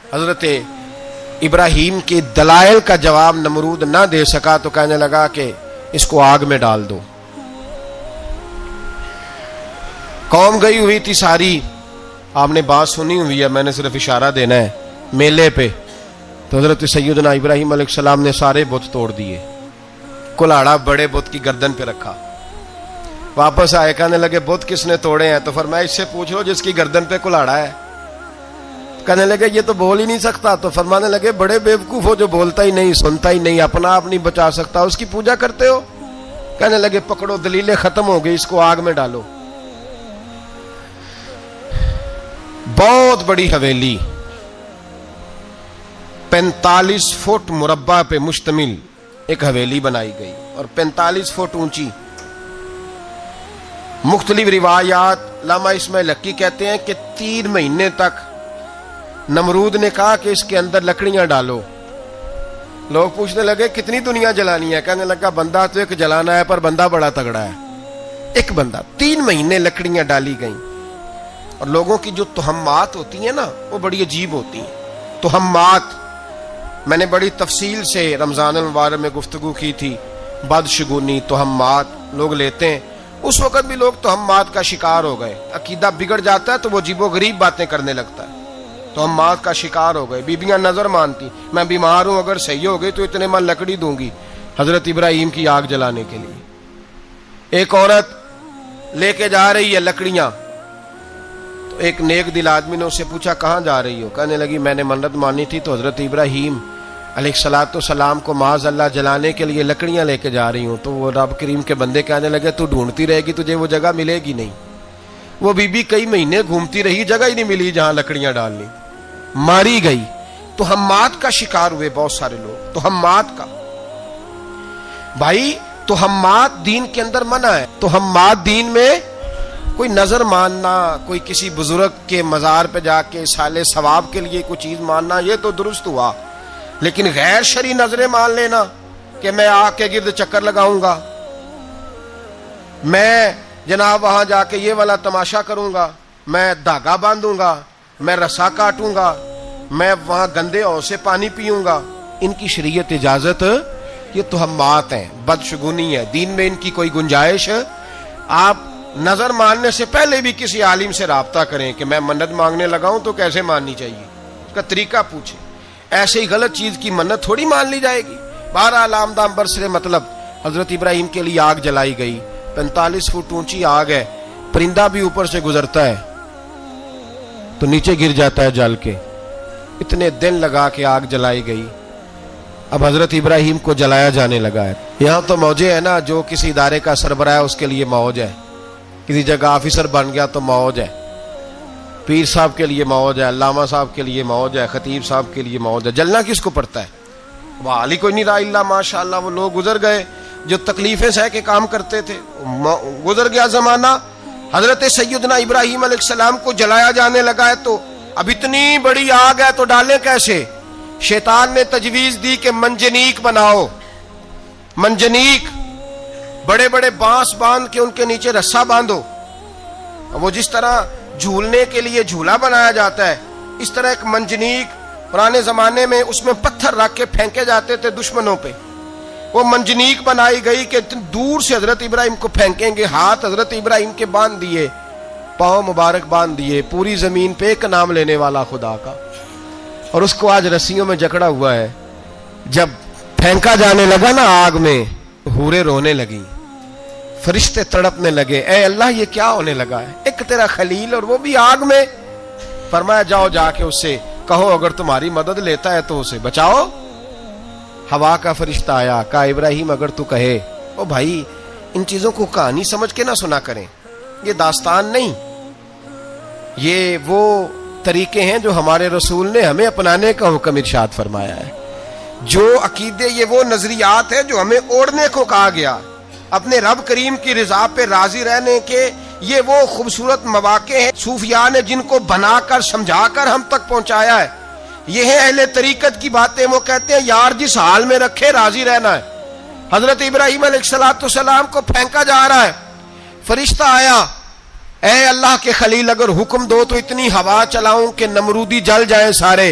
حضرت ابراہیم کے دلائل کا جواب نمرود نہ دے سکا تو کہنے لگا کہ اس کو آگ میں ڈال دو. قوم گئی ہوئی تھی ساری. آپ نے بات سنی ہوئی ہے, میں نے صرف اشارہ دینا ہے. میلے پہ تو حضرت سیدنا ابراہیم علیہ السلام نے سارے بت توڑ دیے, کلاڑا بڑے بت کی گردن پہ رکھا. واپس آئے, کہنے لگے بت کس نے توڑے ہیں؟ تو فرمایا اس سے پوچھ لو جس کی گردن پہ کلاڑا ہے. کہنے لگے یہ تو بول ہی نہیں سکتا. تو فرمانے لگے بڑے بیوقوف ہو جو بولتا ہی نہیں, سنتا ہی نہیں, اپنا آپ نہیں بچا سکتا, اس کی پوجا کرتے ہو. کہنے لگے پکڑو, دلیلیں ختم ہو گئی, اس کو آگ میں ڈالو. بہت بڑی حویلی 45 فٹ مربع پہ مشتمل ایک حویلی بنائی گئی اور 45 فٹ اونچی. مختلف روایات, علامہ اسماعیل حقی کہتے ہیں کہ 3 مہینے تک نمرود نے کہا کہ اس کے اندر لکڑیاں ڈالو. لوگ پوچھنے لگے کتنی دنیا جلانی ہے؟ کہنے لگا بندہ تو ایک جلانا ہے, پر بندہ بڑا تگڑا ہے, ایک بندہ. 3 مہینے لکڑیاں ڈالی گئیں. اور لوگوں کی جو تہمات ہوتی ہیں نا, وہ بڑی عجیب ہوتی ہیں. تہمات میں نے بڑی تفصیل سے رمضان المبارک میں گفتگو کی تھی. بدشگونی, تہمات لوگ لیتے ہیں. اس وقت بھی لوگ تہمات کا شکار ہو گئے. عقیدہ بگڑ جاتا ہے تو وہ عجیب و غریب باتیں کرنے لگتا ہے. تہمات کا شکار ہو گئے. بیبیاں نظر مانتی, میں بیمار ہوں, اگر صحیح ہو گئی تو اتنے من لکڑی دوں گی حضرت ابراہیم کی آگ جلانے کے لیے. ایک عورت لے کے جا رہی ہے لکڑیاں, تو ایک نیک دل آدمی نے اس سے پوچھا کہاں جا رہی ہو؟ کہنے لگی میں نے منت مانی تھی تو حضرت ابراہیم علیہ السلام کو معاذ اللہ جلانے کے لیے لکڑیاں لے کے جا رہی ہوں. تو وہ رب کریم کے بندے کہنے لگے تو ڈھونڈتی رہے گی, تجھے وہ جگہ ملے گی نہیں. وہ بی بی کئی مہینے گھومتی رہی, جگہ ہی نہیں ملی جہاں لکڑیاں ڈالنی. ماری گئی. تہمات کا شکار ہوئے بہت سارے لوگ. تہمات کا بھائی, تہمات دین کے اندر منع ہے. تہمات دین میں کوئی نظر ماننا, کوئی کسی بزرگ کے مزار پہ جا کے سالے ثواب کے لیے کوئی چیز ماننا, یہ تو درست ہوا. لیکن غیر شرعی نظریں مان لینا کہ میں آگ کے گرد چکر لگاؤں گا, میں جناب وہاں جا کے یہ والا تماشا کروں گا, میں دھاگا باندھوں گا, میں رسا کاٹوں گا, میں وہاں گندے اور سے پانی پیوں گا, ان کی شریعت اجازت, یہ تہمات ہیں, بدشگونی ہے. دین میں ان کی کوئی گنجائش. آپ نظر ماننے سے پہلے بھی کسی عالم سے رابطہ کریں کہ میں منت مانگنے لگاؤں تو کیسے ماننی چاہیے, اس کا طریقہ پوچھیں. ایسے ہی غلط چیز کی منت تھوڑی مان لی جائے گی. بہرحال آمدام برسر مطلب حضرت ابراہیم کے لیے آگ جلائی گئی. 45 فٹ اونچی آگ ہے, پرندہ بھی اوپر سے گزرتا ہے تو نیچے گر جاتا ہے جل کے. اتنے دن لگا کے آگ جلائی گئی. اب حضرت ابراہیم کو جلایا جانے لگا ہے. یہاں تو موجیں ہے نا, جو کسی ادارے کا سربراہ ہے اس کے لیے موج ہے, کسی جگہ آفیسر بن گیا تو موج ہے, پیر صاحب کے لیے موج ہے, علامہ صاحب کے لیے موج ہے, خطیب صاحب کے لیے موج ہے. جلنا کس کو پڑتا ہے؟ وہ علی کوئی نہیں رہا اللہ ماشاءاللہ. وہ لوگ گزر گئے جو تکلیفیں سہ کے کام کرتے تھے, گزر گیا زمانہ. حضرت سیدنا ابراہیم علیہ السلام کو جلایا جانے لگا ہے تو اب اتنی بڑی آگ ہے تو ڈالیں کیسے؟ شیطان نے تجویز دی کہ منجنیق بناؤ. منجنیق, بڑے بڑے بانس باندھ کے ان کے نیچے رسا باندھو. وہ جس طرح جھولنے کے لیے جھولا بنایا جاتا ہے, اس طرح ایک منجنیق پرانے زمانے میں اس میں پتھر رکھ کے پھینکے جاتے تھے دشمنوں پہ. وہ منجنیق بنائی گئی کہ دور سے حضرت ابراہیم کو پھینکیں گے. ہاتھ حضرت ابراہیم کے باندھ دیے, پاؤں مبارک باندھ دیے. پوری زمین پہ ایک نام لینے والا خدا کا, اور اس کو آج رسیوں میں جکڑا ہوا ہے. جب پھینکا جانے لگا نا آگ میں, حوریں رونے لگی, فرشتے تڑپنے لگے, اے اللہ یہ کیا ہونے لگا ہے؟ ایک تیرا خلیل اور وہ بھی آگ میں. فرمایا جاؤ جا کے اس سے کہو اگر تمہاری مدد لیتا ہے تو اسے بچاؤ. ہوا کا فرشتہ آیا, کہا ابراہیم اگر تو کہے. او بھائی, ان چیزوں کو کہانی سمجھ کے نہ سنا کریں, یہ داستان نہیں, یہ وہ طریقے ہیں جو ہمارے رسول نے ہمیں اپنانے کا حکم ارشاد فرمایا ہے. جو عقیدے, یہ وہ نظریات ہیں جو ہمیں اوڑھنے کو کہا گیا. اپنے رب کریم کی رضا پہ راضی رہنے کے یہ وہ خوبصورت مواقع ہیں صوفیاء نے جن کو بنا کر سمجھا کر ہم تک پہنچایا ہے. یہ ہے اہل طریقت کی باتیں. وہ کہتے ہیں یار جس حال میں رکھے راضی رہنا ہے. حضرت ابراہیم علیہ السلام کو پھینکا جا رہا ہے, فرشتہ آیا, اے اللہ کے خلیل اگر حکم دو تو اتنی ہوا چلاؤں کہ نمرودی جل جائیں سارے.